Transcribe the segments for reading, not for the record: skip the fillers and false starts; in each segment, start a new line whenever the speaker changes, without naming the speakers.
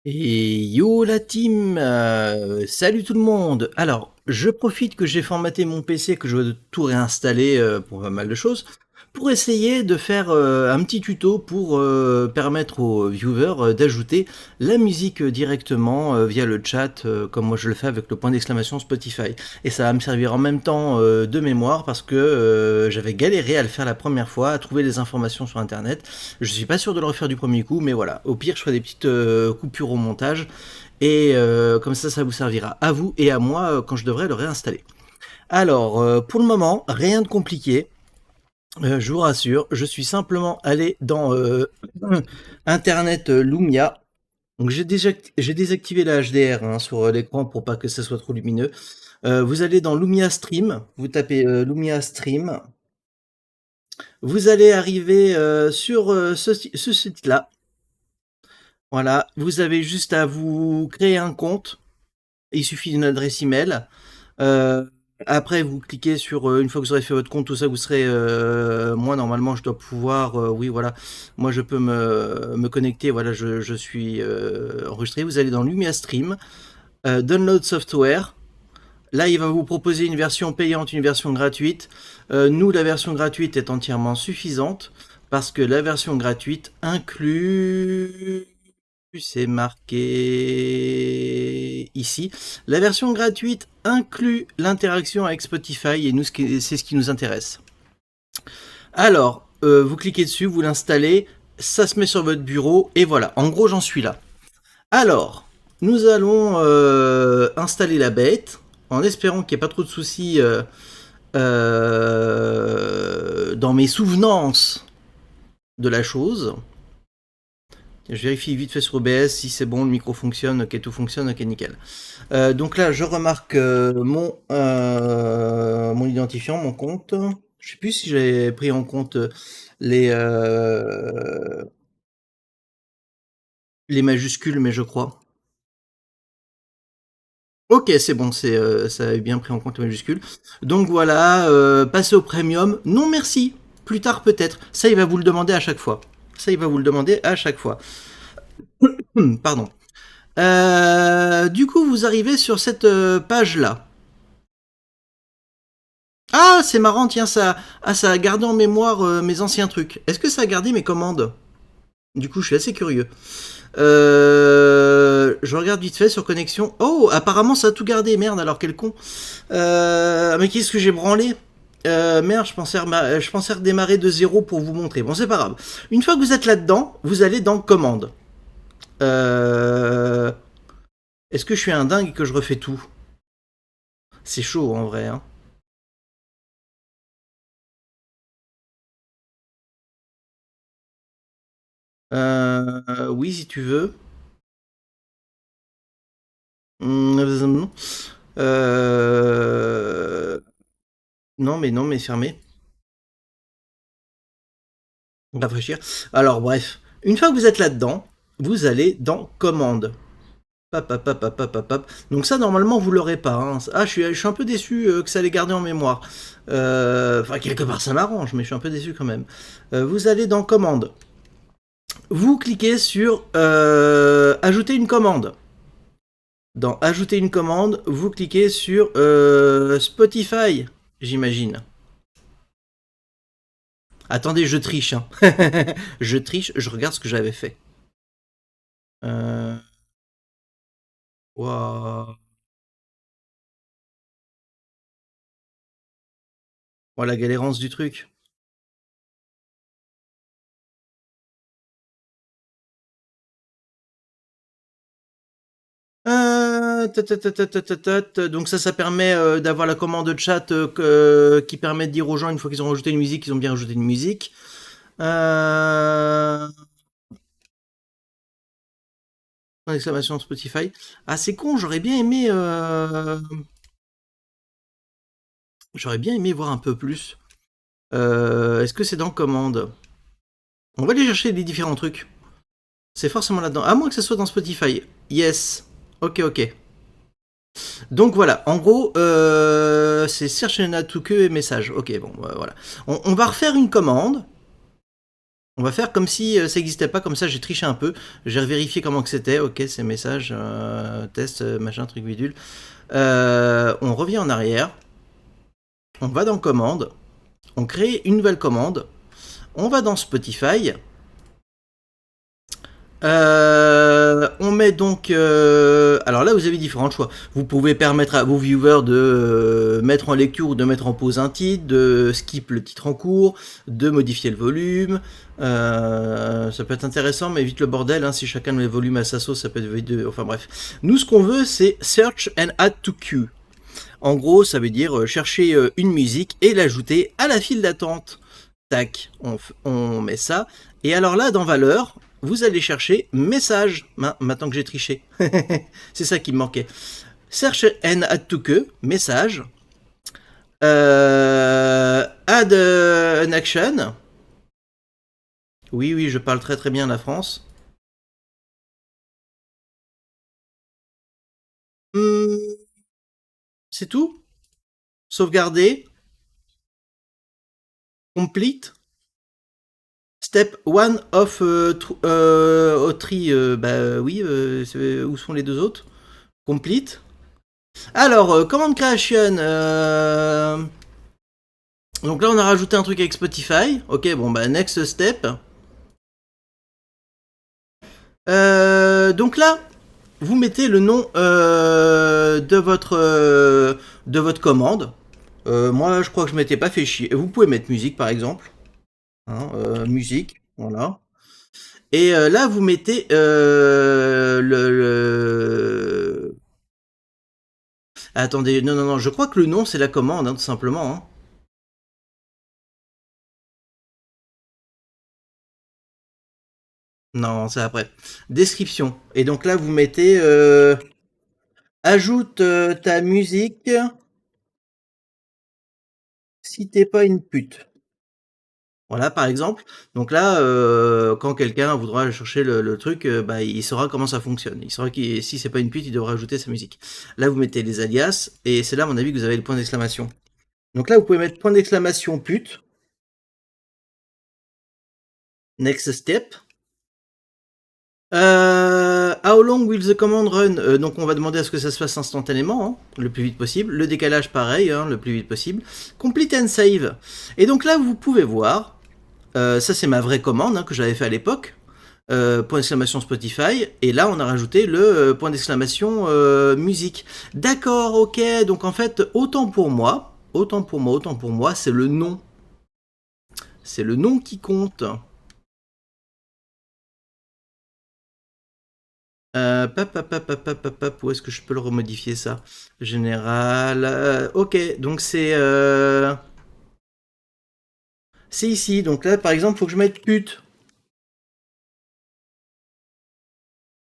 Et yo la team, salut tout le monde. Alors, je profite que j'ai formaté mon PC, que je dois tout réinstaller pour pas mal de choses, pour essayer de faire un petit tuto pour permettre aux viewers d'ajouter la musique directement via le chat, comme moi je le fais avec le point d'exclamation Spotify. Et ça va me servir en même temps de mémoire parce que j'avais galéré à le faire la première fois, à trouver des informations sur internet. Je suis pas sûr de le refaire du premier coup, mais voilà. Au pire, je ferai des petites coupures au montage. Et comme ça vous servira à vous et à moi quand je devrais le réinstaller. Alors, pour le moment, rien de compliqué. Je vous rassure, je suis simplement allé dans Internet Lumia. Donc j'ai désactivé la HDR hein, sur l'écran pour pas que ça soit trop lumineux. Vous allez dans Lumia Stream, vous tapez Lumia Stream. Vous allez arriver sur ce site-là. Voilà, vous avez juste à vous créer un compte. Il suffit d'une adresse email. Euh, Après, vous cliquez sur une fois que vous aurez fait votre compte, tout ça, vous serez. Moi, normalement, je dois pouvoir. Oui, voilà. Moi, je peux me connecter. Voilà, je suis enregistré. Vous allez dans Lumia Stream, Download Software. Là, il va vous proposer une version payante, une version gratuite. Nous, la version gratuite est entièrement suffisante parce que la version gratuite inclut. C'est marqué ici. La version gratuite inclut l'interaction avec Spotify et nous, c'est ce qui nous intéresse. Alors, vous cliquez dessus, vous l'installez, ça se met sur votre bureau et voilà. En gros, j'en suis là. Alors, nous allons installer la bête en espérant qu'il n'y ait pas trop de soucis dans mes souvenances de la chose. Je vérifie vite fait sur OBS si c'est bon, le micro fonctionne, ok, tout fonctionne, ok, nickel. Donc là, je remarque mon identifiant, mon compte. Je sais plus si j'ai pris en compte les, euh, les majuscules, mais je crois. Ok, c'est bon, ça avait bien pris en compte les majuscules. Donc voilà, passer au premium. Non, merci. Plus tard peut-être. Ça, il va vous le demander à chaque fois. Ça, il va vous le demander à chaque fois. Pardon. Du coup, vous arrivez sur cette page-là. Ah, c'est marrant, tiens, ça a gardé en mémoire mes anciens trucs. Est-ce que ça a gardé mes commandes? Du coup, je suis assez curieux. Je regarde vite fait sur connexion. Oh, apparemment, ça a tout gardé. Merde, alors quel con. Mais qu'est-ce que j'ai branlé? Merde, je pensais redémarrer de zéro pour vous montrer. Bon, c'est pas grave. Une fois que vous êtes là-dedans, vous allez dans commande. Euh, Est-ce que je suis un dingue et que je refais tout? C'est chaud en vrai. Hein. Oui, si tu veux. Non. Euh... non, mais fermé. Rafraîchir. Alors, bref. Une fois que vous êtes là-dedans, vous allez dans commande. Pap, pap, pap, pap, pap, pap, pap. Donc ça, normalement, vous l'aurez pas. Hein. Ah, je suis un peu déçu que ça l'ait gardé en mémoire. Enfin, quelque part, ça m'arrange, mais je suis un peu déçu quand même. Vous allez dans commande. Vous cliquez sur ajouter une commande. Dans ajouter une commande, vous cliquez sur Spotify, j'imagine. Attendez, je triche. Hein. Je triche, je regarde ce que j'avais fait. Euh... Wow. Oh, la galérance du truc. Donc ça permet d'avoir la commande de chat qui permet de dire aux gens une fois qu'ils ont rajouté une musique, qu'ils ont bien rajouté une musique. Euh... Point d'exclamation Spotify. Ah c'est con, j'aurais bien aimé voir un peu plus. Est-ce que c'est dans commande? On va aller chercher les différents trucs. C'est forcément là-dedans. À moins que ce soit dans Spotify. Yes. Ok, ok. Donc voilà, en gros, c'est Search and Add to que et message. Ok, bon, voilà. On va refaire une commande. On va faire comme si ça n'existait pas, comme ça j'ai triché un peu. J'ai vérifié comment que c'était. Ok, c'est message, test, machin, truc bidule. On revient en arrière. On va dans commande. On crée une nouvelle commande. On va dans Spotify. On met donc... alors là, vous avez différents choix. Vous pouvez permettre à vos viewers de mettre en lecture ou de mettre en pause un titre, de skip le titre en cours, de modifier le volume. Ça peut être intéressant, mais évite le bordel. Hein, si chacun met le volume à sa sauce, ça peut être... Enfin bref. Nous, ce qu'on veut, c'est Search and Add to Queue. En gros, ça veut dire chercher une musique et l'ajouter à la file d'attente. Tac, on met ça. Et alors là, dans valeur, vous allez chercher message. Maintenant que j'ai triché. C'est ça qui me manquait. Search and add to que, message. Add an action. Oui, oui, je parle très très bien la France. C'est tout. Sauvegarder. Complete. Step 1 of tree. Bah oui, où sont les deux autres? Complete. Alors, command creation. Donc là, on a rajouté un truc avec Spotify. Ok, bon, bah, next step. Donc là, vous mettez le nom de votre commande. Moi, je crois que je m'étais pas fait chier. Vous pouvez mettre musique, par exemple. Hein, musique, voilà. Et là, vous mettez Attendez, non, non, non, je crois que le nom, c'est la commande, hein, tout simplement. Hein. Non, c'est après. Description. Et donc là, vous mettez ajoute ta musique si t'es pas une pute. Voilà, par exemple. Donc là, quand quelqu'un voudra chercher le truc, bah, il saura comment ça fonctionne. Il saura que si c'est pas une pute, il devra ajouter sa musique. Là, vous mettez les alias, et c'est là, à mon avis, que vous avez le point d'exclamation. Donc là, vous pouvez mettre point d'exclamation pute. Next step. How long will the command run? Donc on va demander à ce que ça se fasse instantanément, hein, le plus vite possible. Le décalage pareil, hein, le plus vite possible. Complete and save. Et donc là vous pouvez voir, ça c'est ma vraie commande hein, que j'avais fait à l'époque. Point d'exclamation Spotify. Et là on a rajouté le point d'exclamation musique. D'accord, ok. Donc en fait autant pour moi, c'est le nom. C'est le nom qui compte. Où est-ce que je peux le remodifier ça? Général. Ok, donc c'est ici. Donc là, par exemple, il faut que je mette pute.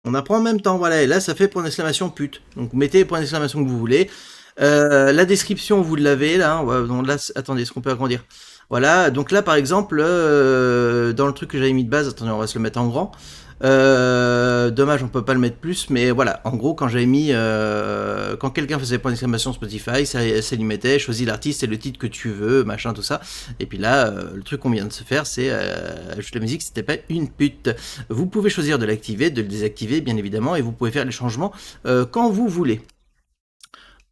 On apprend en même temps, voilà. Et là, ça fait point d'exclamation pute. Donc mettez les points d'exclamation que vous voulez. La description, vous l'avez là. Ouais, donc là, attendez, est-ce qu'on peut agrandir? Voilà. Donc là, par exemple, dans le truc que j'avais mis de base, attendez, on va se le mettre en grand. Dommage, on peut pas le mettre plus, mais voilà. En gros, quand j'avais mis, quand quelqu'un faisait point d'exclamation Spotify, ça lui mettait choisis l'artiste et le titre que tu veux, machin, tout ça. Et puis là, le truc qu'on vient de se faire, c'est ajouter la musique, c'était pas une pute. Vous pouvez choisir de l'activer, de le désactiver, bien évidemment, et vous pouvez faire les changements quand vous voulez.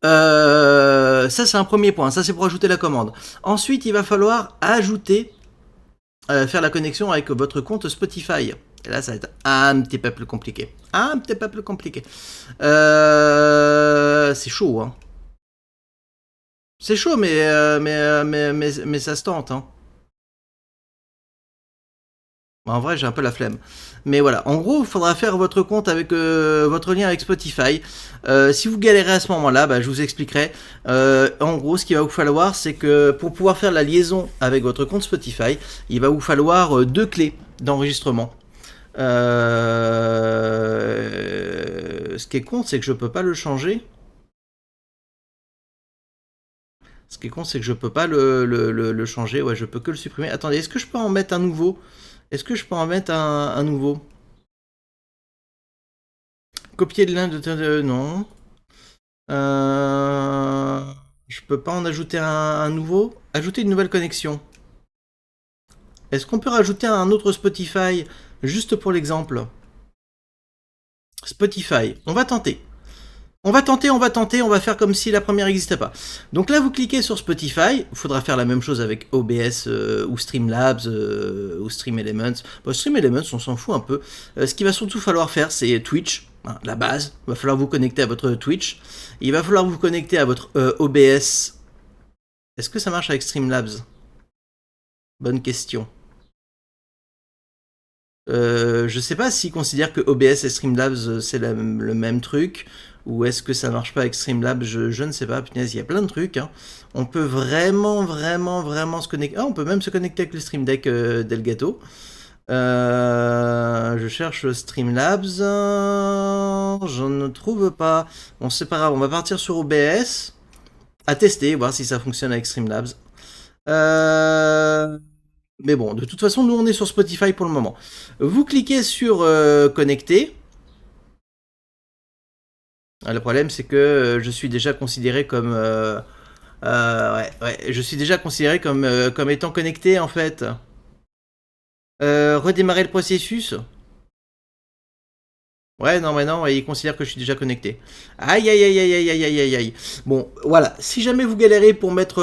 Ça, c'est un premier point. Ça, c'est pour ajouter la commande. Ensuite, il va falloir ajouter, faire la connexion avec votre compte Spotify. Et là, ça va être un petit peu plus compliqué. Un petit peu plus compliqué. C'est chaud, hein. C'est chaud, mais ça se tente, hein. En vrai, j'ai un peu la flemme. Mais voilà, en gros, il faudra faire votre compte avec votre lien avec Spotify. Si vous galérez à ce moment-là, bah, je vous expliquerai. En gros, ce qu'il va vous falloir, c'est que pour pouvoir faire la liaison avec votre compte Spotify, il va vous falloir deux clés d'enregistrement. Ce qui est con, c'est que je peux pas le changer. Ce qui est con, c'est que je peux pas le changer. Ouais, je peux que le supprimer. Attendez, est-ce que je peux en mettre un nouveau? Est-ce que je peux en mettre un nouveau? Copier le lien de... non. Je peux pas en ajouter un nouveau? Ajouter une nouvelle connexion. Est-ce qu'on peut rajouter un autre Spotify, juste pour l'exemple? Spotify, on va tenter. On va tenter, on va faire comme si la première n'existait pas. Donc là, vous cliquez sur Spotify, il faudra faire la même chose avec OBS ou Streamlabs ou Stream Elements. Bon, Stream Elements, on s'en fout un peu. Ce qu'il va surtout falloir faire, c'est Twitch, hein, la base. Il va falloir vous connecter à votre Twitch. Il va falloir vous connecter à votre OBS. Est-ce que ça marche avec Streamlabs? Bonne question. Je sais pas s'ils considèrent que OBS et Streamlabs c'est le même truc, ou est-ce que ça marche pas avec Streamlabs, je ne sais pas, punaise, il y a plein de trucs. Hein. On peut vraiment se connecter. Ah, on peut même se connecter avec le Stream Deck d'Elgato. Je cherche Streamlabs, je ne trouve pas. Bon, c'est pas grave, on va partir sur OBS, à tester, voir si ça fonctionne avec Streamlabs. Mais bon, de toute façon, nous on est sur Spotify pour le moment. Vous cliquez sur connecter. Le problème, c'est que je suis déjà considéré comme je suis déjà considéré comme étant connecté en fait. Redémarrer le processus. Ouais, non, mais non, il considère que je suis déjà connecté. Aïe, aïe, aïe, aïe, aïe, aïe, aïe, aïe, aïe. Bon, voilà. Si jamais vous galérez pour mettre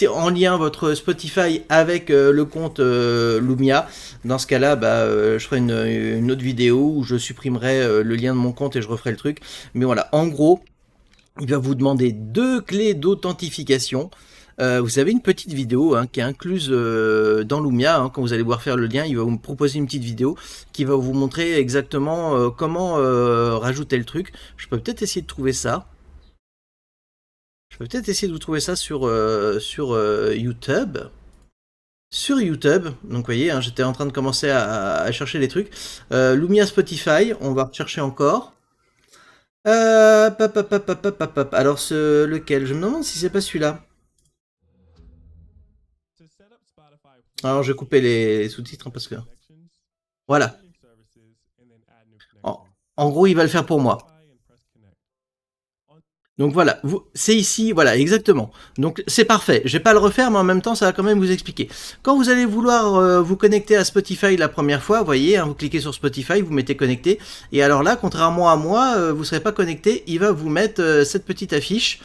en lien votre Spotify avec le compte Lumia, dans ce cas-là, je ferai une autre vidéo où je supprimerai le lien de mon compte et je referai le truc. Mais voilà, en gros, il va vous demander 2 clés d'authentification. Vous avez une petite vidéo hein, qui est incluse dans Lumia. Hein, quand vous allez voir faire le lien, il va vous proposer une petite vidéo qui va vous montrer exactement comment rajouter le truc. Je peux peut-être essayer de trouver ça. Je peux peut-être essayer de vous trouver ça sur YouTube. Sur YouTube, donc vous voyez, hein, j'étais en train de commencer à chercher les trucs. Lumia Spotify, on va rechercher encore. Alors, lequel? Je me demande si c'est pas celui-là. Alors, je vais couper les sous-titres hein, parce que. Voilà. En gros, il va le faire pour moi. Donc voilà, c'est ici, voilà, exactement. Donc c'est parfait. Je vais pas le refaire, mais en même temps, ça va quand même vous expliquer. Quand vous allez vouloir vous connecter à Spotify la première fois, vous voyez, hein, vous cliquez sur Spotify, vous mettez connecté. Et alors là, contrairement à moi, vous ne serez pas connecté. Il va vous mettre cette petite affiche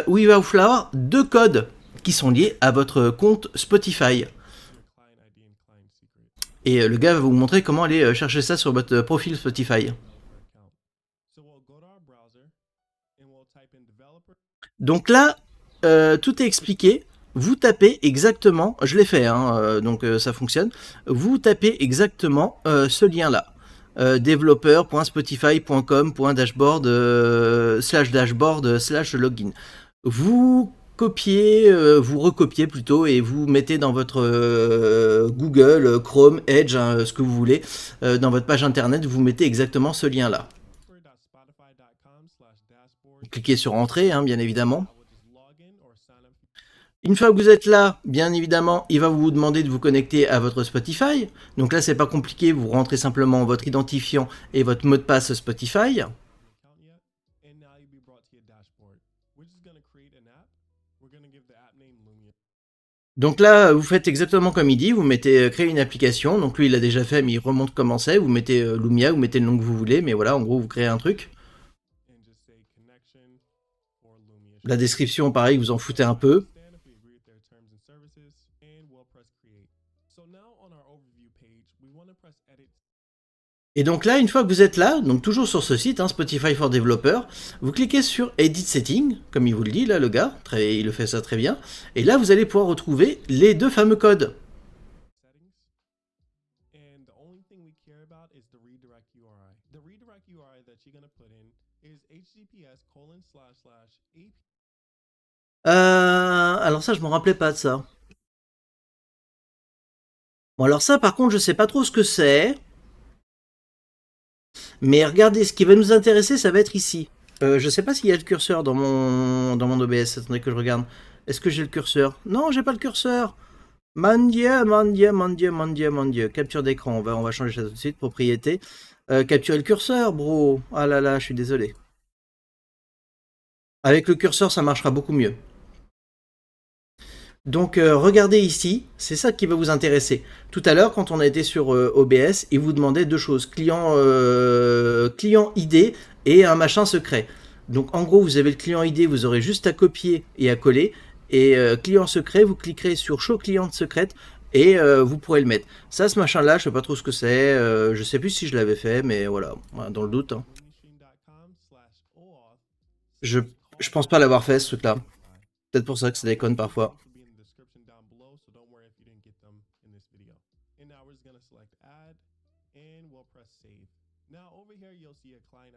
où il va vous falloir 2 codes qui sont liés à votre compte Spotify. Et le gars va vous montrer comment aller chercher ça sur votre profil Spotify. Donc là, tout est expliqué. Vous tapez exactement, je l'ai fait, hein, donc ça fonctionne. Vous tapez exactement ce lien-là. Developer.spotify.com.dashboard/login. Vous copiez, vous recopiez plutôt et vous mettez dans votre Google, Chrome, Edge, hein, ce que vous voulez, dans votre page internet, vous mettez exactement ce lien-là. Cliquez sur Entrée, hein, bien évidemment. Une fois que vous êtes là, bien évidemment, il va vous demander de vous connecter à votre Spotify. Donc là, c'est pas compliqué, vous rentrez simplement votre identifiant et votre mot de passe Spotify. Donc là, vous faites exactement comme il dit, vous mettez créer une application. Donc lui, il l'a déjà fait, mais il remonte comment c'est. Vous mettez Lumia, vous mettez le nom que vous voulez, mais voilà, en gros, vous créez un truc. La description, pareil, vous en foutez un peu. Et donc là, une fois que vous êtes là, donc toujours sur ce site, hein, Spotify for Developer, vous cliquez sur Edit Setting, comme il vous le dit là, le gars, il le fait ça très bien. Et là, vous allez pouvoir retrouver les 2 fameux codes. Alors ça, je me rappelais pas de ça. Bon, alors ça, par contre, je sais pas trop ce que c'est. Mais regardez, ce qui va nous intéresser, ça va être ici. Je sais pas s'il y a le curseur dans mon OBS. Attendez que je regarde. Est-ce que j'ai le curseur? Non, j'ai pas le curseur. Mon Dieu. Capture d'écran. On va changer ça tout de suite. Propriété. Capturer le curseur, bro. Ah là là, je suis désolé. Avec le curseur, ça marchera beaucoup mieux. Donc regardez ici, c'est ça qui va vous intéresser. Tout à l'heure, quand on a été sur OBS, il vous demandait deux choses, client ID et un machin secret. Donc en gros, vous avez le client ID, vous aurez juste à copier et à coller. Et client secret, vous cliquerez sur Show client secrète et vous pourrez le mettre. Ça, ce machin-là, je sais pas trop ce que c'est. Je sais plus si je l'avais fait, mais voilà, dans le doute, hein. Je, je pense pas l'avoir fait, ce truc-là. Peut-être pour ça que ça déconne parfois.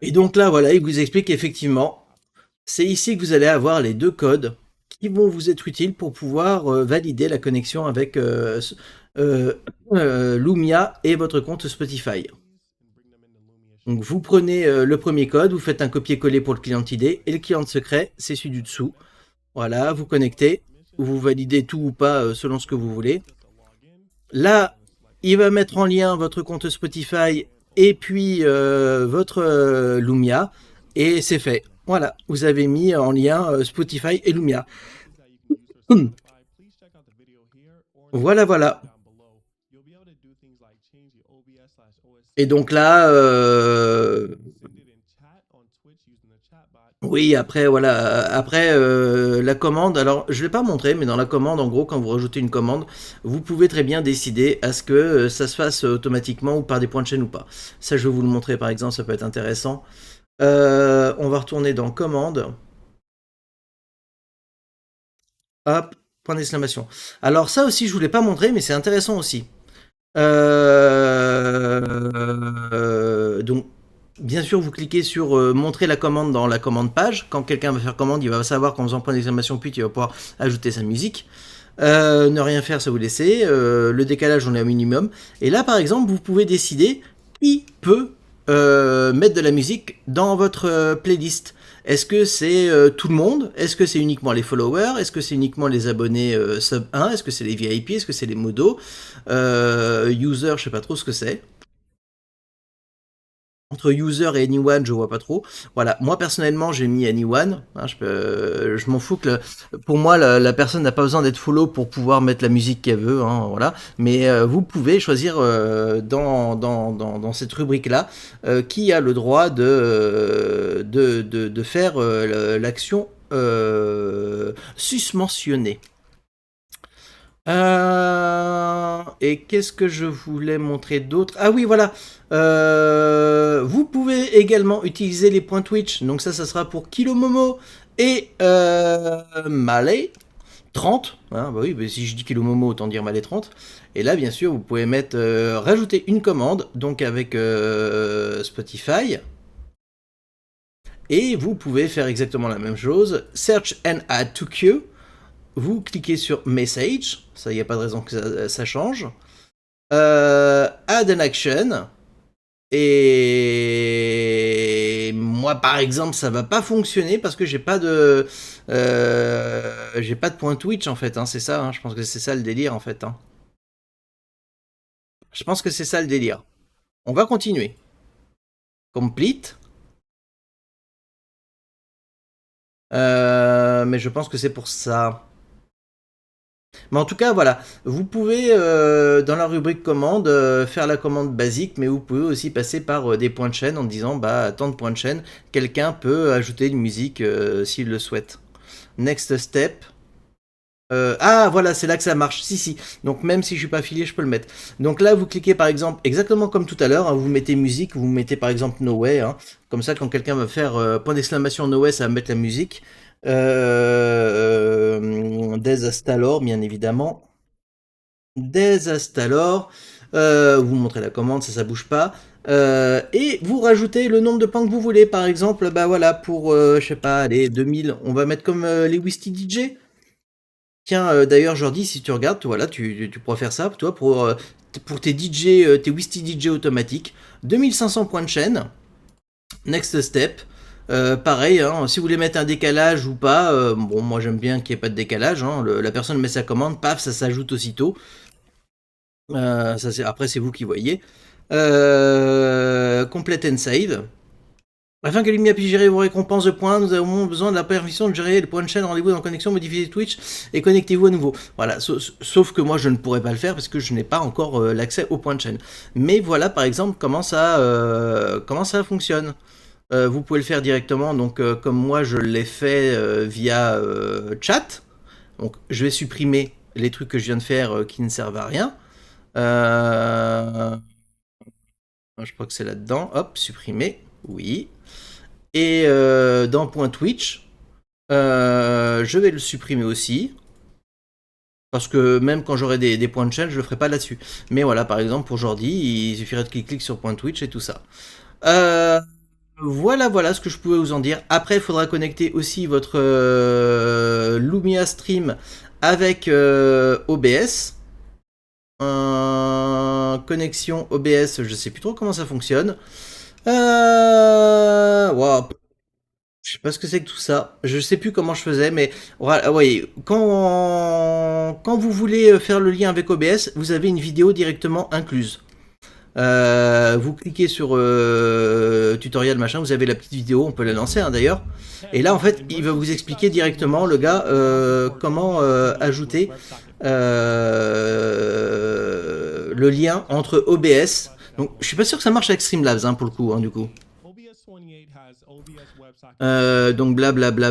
Et donc là, voilà, il vous explique effectivement, c'est ici que vous allez avoir les deux codes qui vont vous être utiles pour pouvoir valider la connexion avec Lumia et votre compte Spotify. Donc vous prenez le premier code, vous faites un copier-coller pour le client ID et le client secret, c'est celui du dessous. Voilà, vous connectez, vous validez tout ou pas selon ce que vous voulez. Là, il va mettre en lien votre compte Spotify et puis votre Lumia et c'est fait. Voilà, vous avez mis en lien Spotify et Lumia. Voilà, voilà. Et donc là, oui, après, voilà, après la commande, alors je ne l'ai pas montré, mais dans la commande, en gros, quand vous rajoutez une commande, vous pouvez très bien décider à ce que ça se fasse automatiquement ou par des points de chaîne ou pas. Ça, je vais vous le montrer par exemple, ça peut être intéressant. On va retourner dans commande. Hop, point d'exclamation. Alors ça aussi, je ne vous l'ai pas montré, mais c'est intéressant aussi. Donc, bien sûr, vous cliquez sur montrer la commande dans la commande page. Quand quelqu'un va faire commande, il va savoir qu'en faisant point d'exclamation puis il va pouvoir ajouter sa musique. Ne rien faire, ça vous laissez. Le décalage, on est au minimum. Et là, par exemple, vous pouvez décider qui peut mettre de la musique dans votre playlist. Est-ce que c'est tout le monde? Est-ce que c'est uniquement les followers? Est-ce que c'est uniquement les abonnés sub 1? Est-ce que c'est les VIP? Est-ce que c'est les modos? User, je sais pas trop ce que c'est. Entre user et anyone, je vois pas trop. Voilà, moi personnellement, j'ai mis anyone. Hein, je m'en fous que pour moi, la personne n'a pas besoin d'être follow pour pouvoir mettre la musique qu'elle veut. Hein, voilà. Mais vous pouvez choisir dans cette rubrique-là qui a le droit de faire l'action susmentionnée. Et qu'est-ce que je voulais montrer d'autre? Ah oui, voilà. Vous pouvez également utiliser les points Twitch. Donc ça sera pour Kilomomo et Malay 30. Hein, bah oui, bah si je dis Kilomomo, autant dire Malay 30. Et là, bien sûr, vous pouvez mettre rajouter une commande, donc avec Spotify. Et vous pouvez faire exactement la même chose. Search and add to queue. Vous cliquez sur Message, ça, il n'y a pas de raison que ça change. Add an action. Et moi, par exemple, ça va pas fonctionner parce que j'ai pas de point Twitch en fait. Hein, c'est ça. Hein, je pense que c'est ça le délire en fait. Hein. Je pense que c'est ça le délire. On va continuer. Complete. Mais je pense que c'est pour ça. Mais en tout cas, voilà, vous pouvez dans la rubrique commande faire la commande basique, mais vous pouvez aussi passer par des points de chaîne en disant bah tant de points de chaîne, quelqu'un peut ajouter une musique s'il le souhaite. Next step. Ah voilà, c'est là que ça marche. Si si. Donc même si je suis pas affilié, je peux le mettre. Donc là, vous cliquez par exemple exactement comme tout à l'heure. Hein, vous mettez musique, vous mettez par exemple No Way. Hein, comme ça, quand quelqu'un va faire point d'exclamation No Way, ça va mettre la musique. Desastalor, bien évidemment. Desastalor. Vous montrez la commande, ça bouge pas. Et vous rajoutez le nombre de points que vous voulez. Par exemple, bah voilà, pour, je sais pas, les 2000, on va mettre comme les Wisty DJ. Tiens, d'ailleurs, Jordi, si tu regardes, voilà, tu pourras faire ça, toi, pour tes DJ, tes Wisty DJ automatiques. 2500 points de chaîne. Next step. Pareil, hein, si vous voulez mettre un décalage ou pas, bon, moi j'aime bien qu'il n'y ait pas de décalage. Hein, la personne met sa commande, paf, ça s'ajoute aussitôt. Après, c'est vous qui voyez. Complete and save. Afin que Lumia puisse gérer vos récompenses de points, nous avons besoin de la permission de gérer le point de chaîne. Rendez-vous dans connexion, modifiez Twitch et connectez-vous à nouveau. Voilà, sauf que moi je ne pourrais pas le faire parce que je n'ai pas encore l'accès au point de chaîne. Mais voilà par exemple comment ça fonctionne. Vous pouvez le faire directement, donc comme moi je l'ai fait via chat. Donc je vais supprimer les trucs que je viens de faire qui ne servent à rien. Je crois que c'est là-dedans. Hop, supprimer. Oui. Et dans point Twitch, je vais le supprimer aussi. Parce que même quand j'aurai des points de chaîne, je le ferai pas là-dessus. Mais voilà, par exemple, pour aujourd'hui, il suffirait de cliquer sur point Twitch et tout ça. Voilà ce que je pouvais vous en dire. Après, il faudra connecter aussi votre Lumia Stream avec OBS. Connexion OBS, je sais plus trop comment ça fonctionne. Wow. Je sais pas ce que c'est que tout ça. Je sais plus comment je faisais, mais voilà, ouais, quand vous voulez faire le lien avec OBS, vous avez une vidéo directement incluse. Vous cliquez sur tutoriel machin, vous avez la petite vidéo, on peut la lancer hein, d'ailleurs. Et là en fait, il va vous expliquer directement le gars comment ajouter le lien entre OBS. Donc je suis pas sûr que ça marche avec Streamlabs hein, pour le coup, hein, du coup. Donc blablabla.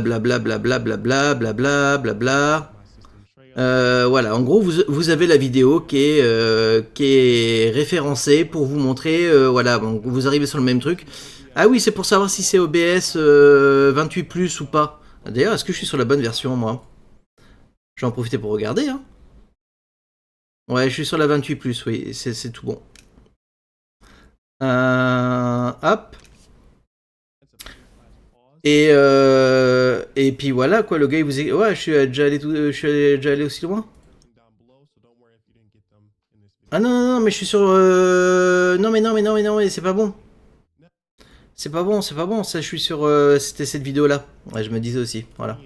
Voilà, en gros, vous avez la vidéo qui est référencée pour vous montrer, voilà, bon, vous arrivez sur le même truc. Ah oui, c'est pour savoir si c'est OBS 28+, ou pas. D'ailleurs, est-ce que je suis sur la bonne version, moi? Je vais en profiter pour regarder, hein. Ouais, je suis sur la 28+, oui, c'est tout bon. Hop. Et puis voilà, quoi, le gars, il vous est... Ouais, je suis déjà allé aussi loin. Ah non, non, non, mais je suis sur... Non, mais c'est pas bon. C'est pas bon, ça je suis sur... C'était cette vidéo-là. Ouais, je me disais aussi, voilà.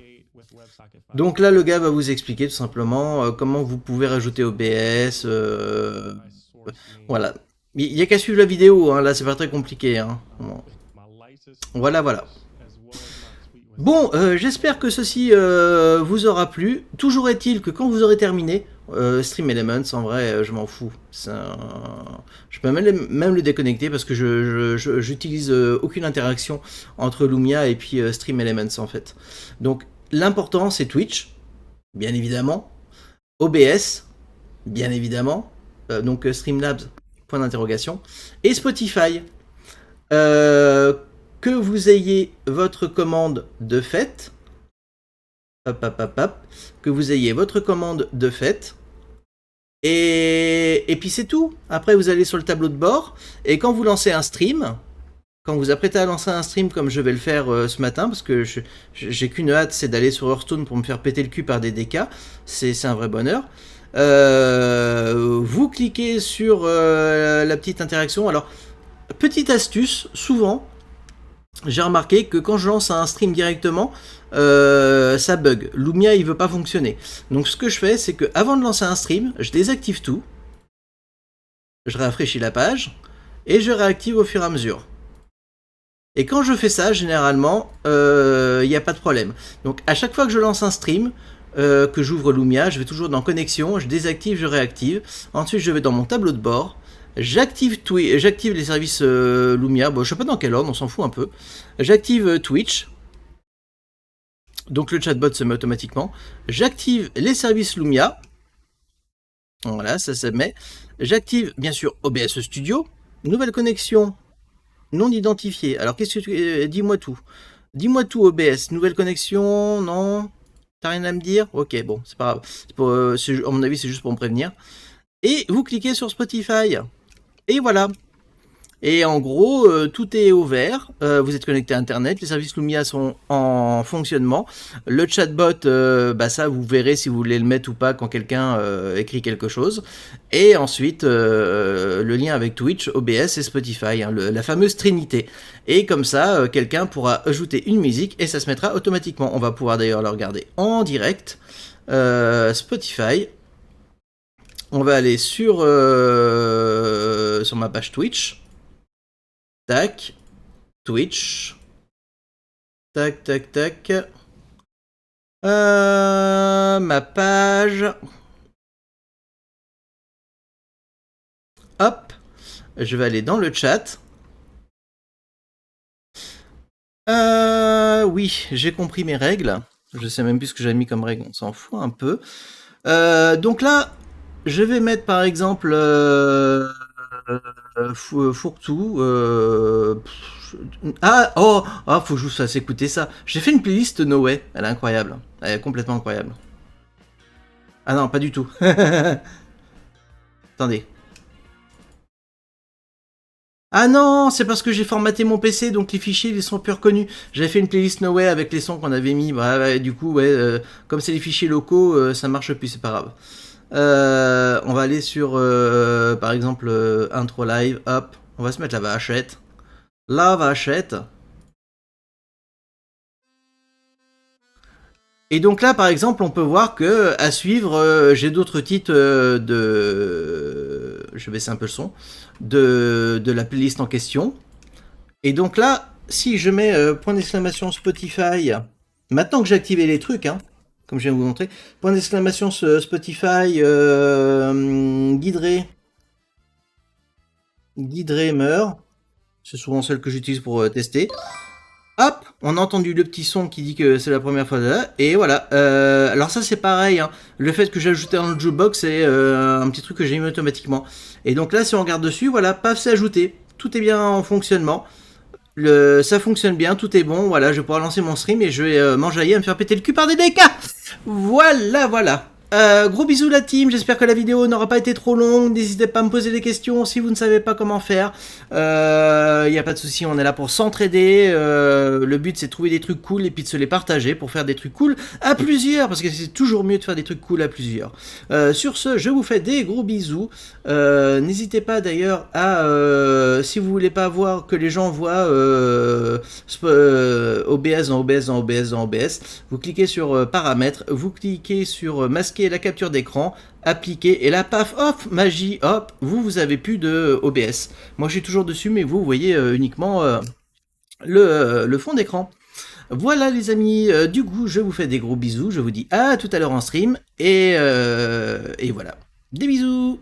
Donc là, le gars va vous expliquer tout simplement comment vous pouvez rajouter OBS. Voilà. Il n'y a qu'à suivre la vidéo, hein, là c'est pas très compliqué. Hein. Bon. Voilà. Bon, j'espère que ceci vous aura plu. Toujours est-il que quand vous aurez terminé, Stream Elements, en vrai, je m'en fous. Je peux même le déconnecter parce que j'utilise aucune interaction entre Lumia et puis Stream Elements en fait. Donc l'important c'est Twitch, bien évidemment, OBS, bien évidemment, donc Streamlabs, point d'interrogation, et Spotify. Que vous ayez votre commande de fait, que vous ayez votre commande de fait, et puis c'est tout. Après vous allez sur le tableau de bord, et quand vous lancez un stream, quand vous apprêtez à lancer un stream comme je vais le faire ce matin, parce que j'ai qu'une hâte, c'est d'aller sur Hearthstone pour me faire péter le cul par des DK, c'est un vrai bonheur. Vous cliquez sur la petite interaction. Alors, petite astuce, souvent, j'ai remarqué que quand je lance un stream directement, ça bug. Lumia, il veut pas fonctionner. Donc ce que je fais, c'est que avant de lancer un stream, je désactive tout, je rafraîchis la page, et je réactive au fur et à mesure. Et quand je fais ça, généralement, il n'y a pas de problème. Donc à chaque fois que je lance un stream, que j'ouvre Lumia, je vais toujours dans connexion, je désactive, je réactive. Ensuite, je vais dans mon tableau de bord. J'active les services Lumia. Bon, je sais pas dans quel ordre, on s'en fout un peu. J'active Twitch. Donc le chatbot se met automatiquement. J'active les services Lumia. Voilà, ça se met. J'active bien sûr OBS Studio. Nouvelle connexion non identifiée. Alors qu'est-ce que tu... dis-moi tout. Dis-moi tout OBS. Nouvelle connexion, non. T'as rien à me dire? Ok, bon, c'est pas grave. À mon avis, c'est juste pour me prévenir. Et vous cliquez sur Spotify. Et voilà. Et en gros, tout est au vert. Vous êtes connecté à Internet. Les services Lumia sont en fonctionnement. Le chatbot, bah ça, vous verrez si vous voulez le mettre ou pas quand quelqu'un écrit quelque chose. Et ensuite, le lien avec Twitch, OBS et Spotify, hein, la fameuse trinité. Et comme ça, quelqu'un pourra ajouter une musique et ça se mettra automatiquement. On va pouvoir d'ailleurs le regarder en direct. Spotify. On va aller sur ma page Twitch. Tac. Twitch. Tac, tac, tac. Ma page. Hop. Je vais aller dans le chat. Oui, j'ai compris mes règles. Je sais même plus ce que j'ai mis comme règle, on s'en fout un peu. Donc là, je vais mettre par exemple Fourre-tout. Faut que je vous fasse écouter ça. J'ai fait une playlist No Way, elle est incroyable. Elle est complètement incroyable. Ah non, pas du tout. Attendez. Ah non, c'est parce que j'ai formaté mon PC, donc les fichiers ils sont plus reconnus. J'avais fait une playlist No Way avec les sons qu'on avait mis. Du coup, comme c'est les fichiers locaux, ça marche plus, c'est pas grave. On va aller sur, par exemple, intro live. Hop, on va se mettre la vachette. La vachette. Et donc là, par exemple, on peut voir que à suivre, j'ai d'autres titres de. Je vais baisser un peu le son. De la playlist en question. Et donc là, si je mets point d'exclamation Spotify, maintenant que j'ai activé les trucs, hein, comme je viens de vous montrer, point d'exclamation Spotify, Guide c'est souvent celle que j'utilise pour tester. Hop, on a entendu le petit son qui dit que c'est la première fois de là, et voilà. Alors ça c'est pareil, hein. Le fait que j'ai ajouté dans le jukebox, c'est un petit truc que j'ai mis automatiquement. Et donc là, si on regarde dessus, voilà, paf, c'est ajouté. Tout est bien en fonctionnement. Ça fonctionne bien, tout est bon. Voilà, je vais pouvoir lancer mon stream et je vais m'enjailler à me faire péter le cul par des DK. Voilà, voilà. Gros bisous la team, j'espère que la vidéo n'aura pas été trop longue, n'hésitez pas à me poser des questions si vous ne savez pas comment faire, y a pas de souci, on est là pour s'entraider, le but c'est de trouver des trucs cool et puis de se les partager pour faire des trucs cool à plusieurs, parce que c'est toujours mieux de faire des trucs cool à plusieurs. Sur ce, je vous fais des gros bisous, n'hésitez pas d'ailleurs à, si vous voulez pas voir que les gens voient OBS dans OBS dans OBS dans OBS, vous cliquez sur paramètres, vous cliquez sur masquer la capture d'écran, appliquer, et là, paf, hop, magie, hop, vous avez plus de OBS. Moi, je suis toujours dessus, mais vous voyez uniquement le fond d'écran. Voilà les amis, du coup, je vous fais des gros bisous, je vous dis à tout à l'heure en stream, et voilà. Des bisous!